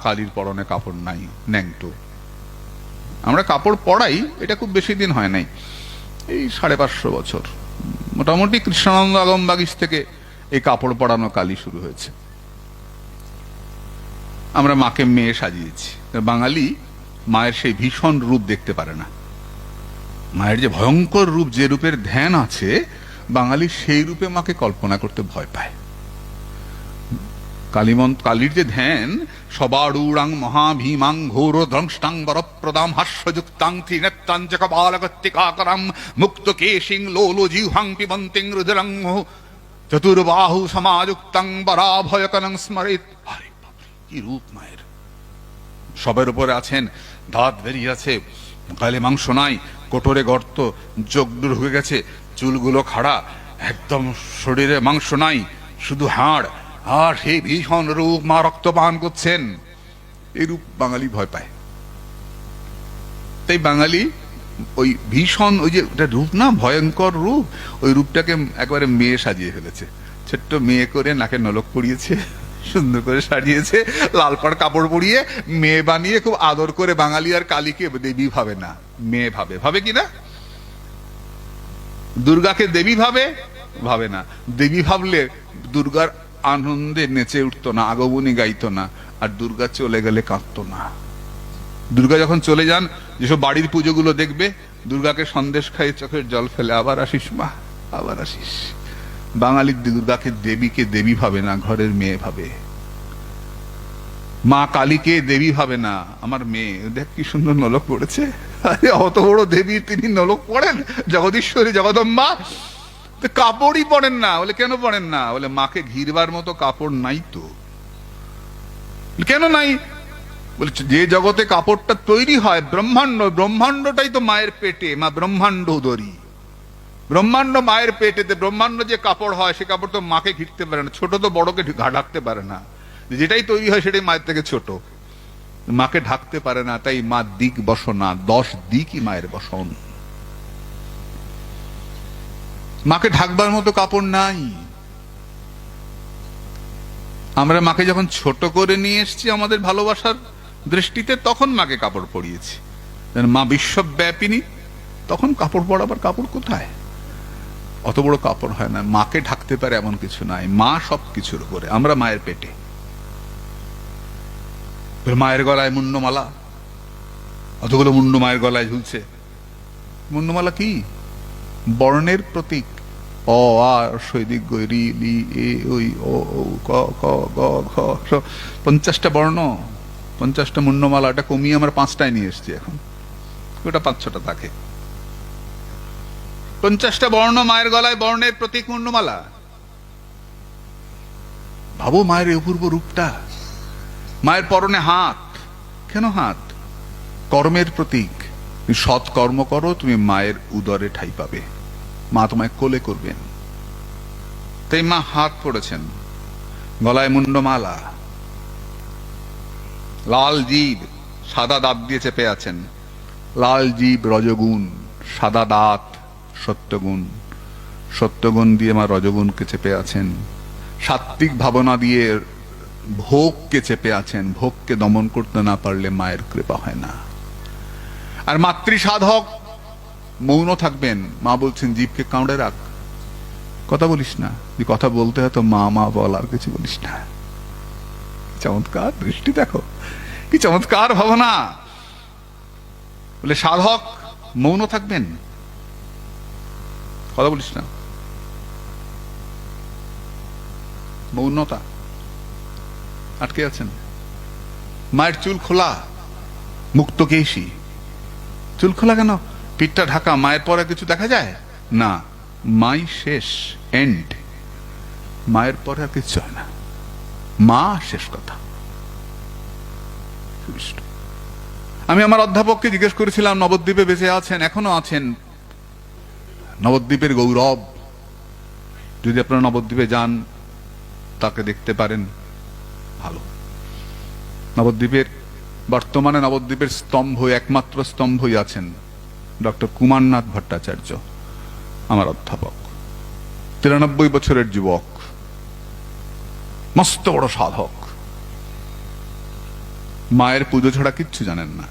কালীর পরনে কাপড় নাই, ন্যাংটো। আমরা কাপড় পরাই, এটা খুব বেশি দিন হয় নাই, এই 550 বছর মোটামুটি কৃষ্ণানন্দ আগমবাগিস থেকে এই কাপড় পরানো কালী শুরু হয়েছে। আমরা মাকে মেয়ে সাজিয়েছি। বাঙালি মায়ের সেই ভীষণ রূপ দেখতে পারে না। মায়ের যে ভয়ঙ্কর রূপ, যে রূপের ধ্যান আছে, বাঙালি সেই রূপে মাকে কল্পনা করতে ভয় পায়। কালীর যে ধ্যান, সবাড়ূঢ়াং মহাভীমাং ঘোর ধ্বংষ্টাং বরপ্রদাম হাস্যযুক্তাং ত্রিনেত্রাং চ কপালগত্তিকাকরাং মুক্তকেশিং লোলজিহ্বাং পিবন্তিং রুদ্রং চতুর্বাহু সমাযুক্তাং বরাভয়করং স্মরেৎ। আরে বাপরে, কি রূপ মায়ের! সবের উপরে আছেন, দাঁত বেরিয়ে আছে, গালে মাংস নাই, কোটরে গর্ত, চোখ ঢুকে গেছে, চুলগুলো খাড়া, একদম শরীরে মাংস নাই, শুধু হাড়, আর সেই ভীষণ রূপ, মা রক্তপান করছেন। এই রূপ বাঙালি ভয় পায়। তাই বাঙালি ওই ভীষণ, ওই যে রূপ না, ভয়ঙ্কর রূপ, ওই রূপটাকে একবারে মেয়ে সাজিয়ে ফেলেছে। ছোট্ট মেয়ে করে নাকে নলক পরিয়েছে, সুন্দর করে সাজিয়েছে, লাল পাড় কাপড় পরিয়ে মেয়ে বানিয়ে খুব আদর করে। বাঙালি আর কালীকে দেবী ভাবে না, মেয়ে ভাবে। ভাবে কিনা? দুর্গাকে দেবী ভাবে না। দেবী ভাবলে দুর্গার আনন্দে নেচে উঠতো না, আগমনী গাইতো না, আর দুর্গা চলে গেলে কাঁদতো না। দুর্গা যখন চলে যান, যেসব বাড়ির পুজোগুলো দেখবে, দুর্গাকে সন্দেশ খাইয়ে চোখের জল ফেলে, আবার আসিস মা, আবার আসিস। বাঙালি দুর্গাকে দেবীকে দেবী ভাবে না, ঘরের মেয়ে ভাবে। মা কালীকে দেবী ভাবে না, আমার মেয়ে, দেখ কি সুন্দর নলক পড়েছে। আরে অত বড় দেবী, তিনি নলক পড়েন? জগদীশ্বরী, জগদম্বা কাপড়ই পরেন না। বলে কেন পরেন না? বলে মাকে ঘিরবার মতো কাপড় নাই তো। কেন নাই? বলছে যে জগতে কাপড়টা তৈরি হয়, ব্রহ্মাণ্ড, ব্রহ্মাণ্ডটাই তো মায়ের পেটে, মা ব্রহ্মাণ্ড উদরী। ব্রহ্মাণ্ড মায়ের পেটেতে, ব্রহ্মাণ্ড যে কাপড় হয়, সে কাপড় তো মাকে ঘিরতে পারে না। ছোট তো বড়কে ঢাকতে পারে না, যেটাই তৈরি হয় সেটাই মায়ের থেকে ছোট, মাকে ঢাকতে পারে না। তাই মা দিক বসনা, 10 দিকই মায়ের বসন। মাকে ঢাকবার মতো কাপড় নাই। আমরা মাকে যখন ছোট করে নিয়ে এসেছি আমাদের ভালোবাসার দৃষ্টিতে, তখন মাকে কাপড় পরিয়েছি। মা বিশ্বব্যাপিনী, তখন কাপড় পরাবার কাপড় কোথায়? অত বড় কাপড় হয় না। মাকে ঢাকতে পারে এমন কিছু নাই। মা সবকিছুর উপরে, আমরা মায়ের পেটে। মায়ের গলায় মুন্ডমালা, অতগুলো মুন্ড মায়ের গলায় ঝুলছে। মুন্ডমালা কি? বর্ণের প্রতীক। অ, আ, শৈদিক, রি, লি, এ, ওই, ও, ক, খ, গ, ঘ, 50টা বর্ণ, 50টা মুন্ডমালা। এটা কমিয়ে আমরা 5টায় নিয়ে এসছি এখন, ওটা 5-6টা থাকে। 50টা বর্ণ মায়ের গলায়, বর্ণের প্রতীক মুন্ডমালা। ভাবো মায়ের অপূর্ব রূপটা। মায়ের পরনে হাত। কেন হাত? কর্মের প্রতীক। তুমি সৎ কর্ম করো, তুমি মায়ের উদরে ঠাঁই পাবে, মা তোমায় কোলে করবেন। তাই মা হাত পড়েছেন, গলায় মুন্ডমালা, লাল জিভ, সাদা দাঁত দিয়ে চেপে আছেন। লাল জিভ রজগুণ, সাদা দাঁত সত্যগুণ, সত্যগুণ দিয়ে মা রজগুণকে চেপে আছেন। সাত্বিক ভাবনা দিয়ে ভোগকে চেপে আছেন। ভোগকে দমন করতে না পারলে মায়ের কৃপা হয় না। আর মাতৃ সাধক মৌন থাকবেন। মা বলছেন জিভকে কামড়ে রাখ, কথা বলিস না। যে কথা বলতে হয় তো মা মা বল, আর কিছু বলিস না। চমৎকার দৃষ্টি দেখো, কি চমৎকার ভাবনা। বলে সাধক মৌন থাকবেন, কথা বলিস না। মৌনতা, আটকে আছেন। মায়ের চুল খোলা, মুক্তকেশী। চুল খোলা কেন? পিঠটা ঢাকা। মায়ের পরে কিছু দেখা যায় না। মাই শেষ, এন্ড। মায়ের পরে আর কিছু হয় না, মা শেষ কথা। আমি আমার অধ্যাপককে জিজ্ঞেস করেছিলাম, নবদ্বীপে বেঁচে আছেন, এখনো আছেন, নবদ্বীপের গৌরব। যদি আপনারা নবদ্বীপে যান, তাকে দেখতে পারেন, ভালো। নবদ্বীপের বর্তমানে নবদ্বীপের স্তম্ভ, একমাত্র স্তম্ভই আছেন ডক্টর কুমারনাথ ভট্টাচার্য, আমার অধ্যাপক। 93 বছরের যুবক, মস্ত বড় সাধক। মায়ের পুজো ছাড়া কিচ্ছু জানেন না,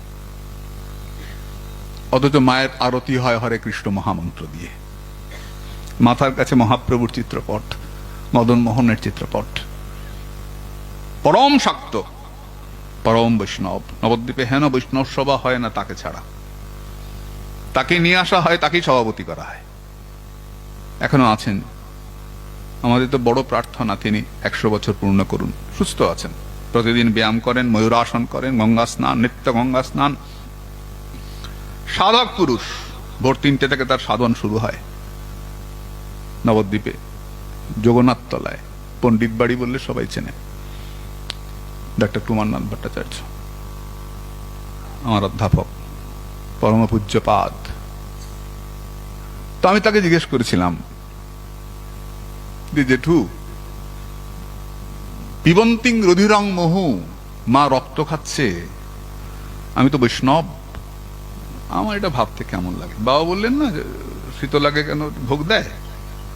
অথচ মায়ের আরতি হয় হরে কৃষ্ণ মহামন্ত্র দিয়ে। মাথার কাছে মহাপ্রভুর চিত্রপট, মদন মোহনের চিত্রপট। পরম শাক্ত, পরম বৈষ্ণব। নবদ্বীপে হেন বৈষ্ণব সভা হয় না তাকে ছাড়া। তাকে নিয়ে আসা হয়, তাকেই সভাপতি করা হয়। এখনো আছেন। আমাদের তো বড় প্রার্থনা তিনি 100 বছর পূর্ণ করুন। সুস্থ আছেন, প্রতিদিন ব্যায়াম করেন, ময়ূরাসন করেন, গঙ্গা স্নান, নিত্য গঙ্গা স্নান। সাধক পুরুষ। ভোর 3টে থেকে তার সাধন শুরু হয় নবদ্বীপে জগন্নাথ তলায়। পণ্ডিত বাড়ি বললে সবাই চেনে। ডক্টর কুমারনাথ ভট্টাচার্য আমার অধ্যাপক, পরম পূজ্যপাদ। তো আমি তাকে জিজ্ঞেস করেছিলাম, জেঠু, পিবন্তিং রুধিরং মহু, মা রক্ত খাচ্ছে, আমি তো বৈষ্ণব, আমার এটা ভাবতে কেমন লাগে। বাবা বললেন না শীত লাগে কেন ভোগ দেয়,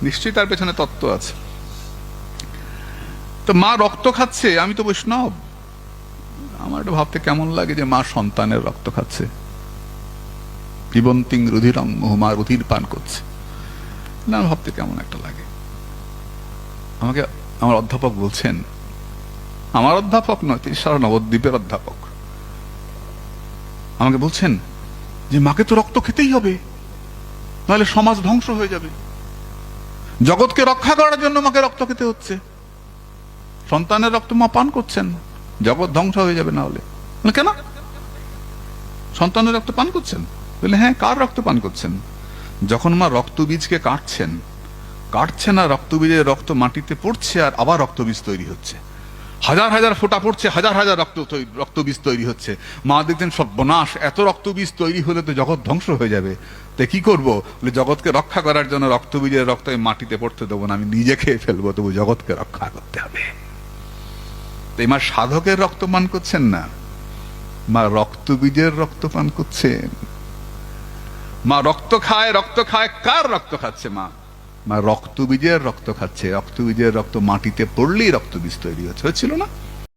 নিশ্চয়ই তার পেছনে তত্ত্ব আছে। তো মা রক্ত খাচ্ছে, আমি তো বৈষ্ণব, আমার এটা ভাবতে কেমন লাগে যে মা সন্তানের রক্ত খাচ্ছে। পিবন্তিং রুধিরং মহু, মা রুধির পান করছে, না ভাবতে কেমন একটা লাগে। আমাকে আমার অধ্যাপক বলছেন, আমার অধ্যাপক নয়, তিনি সারা নবদ্বীপের অধ্যাপক, আমাকে বলছেন যে মাকে তো রক্ত খেতেই হবে, নাহলে সমাজ ধ্বংস হয়ে যাবে। জগৎকে রক্ষা করার জন্য মাকে রক্ত খেতে হচ্ছে। সন্তানের রক্ত মা পান করছেন, জগৎ ধ্বংস হয়ে যাবে না হলে। কেন সন্তানের রক্ত পান করছেন? বলে হ্যাঁ। কার রক্ত পান করছেন? যখন মা রক্তবীজকে কাটছেন, কাটছে না, রক্তবীজের রক্ত মাটিতে পড়ছে আর আবার রক্তবীজ তৈরি হচ্ছে, হাজার হাজার ফোঁটা পড়ছে, হাজার হাজার রক্তবীজ তৈরি হচ্ছে। মা দেখতেন সর্বনাশ, এত রক্তবীজ তৈরি হলে তো জগৎ ধ্বংস হয়ে যাবে, তাই কি করবো? বলে জগৎকে রক্ষা করার জন্য রক্তবীজের রক্ত আমি মাটিতে পড়তে দেবো না, আমি নিজে খেয়ে ফেলবো, তবু জগৎকে রক্ষা করতে হবে। তাই মা সাধকের রক্ত পান করছেন না, মা রক্তবীজের রক্ত পান করছেন। মা রক্ত খায়, রক্ত খায়। কার রক্ত খাচ্ছে মা? মা রক্তবীজের রক্ত খাচ্ছে। রক্তবীজের রক্ত মাটিতে পড়লেই রক্তবীজ তৈরি হচ্ছে, হচ্ছিল না?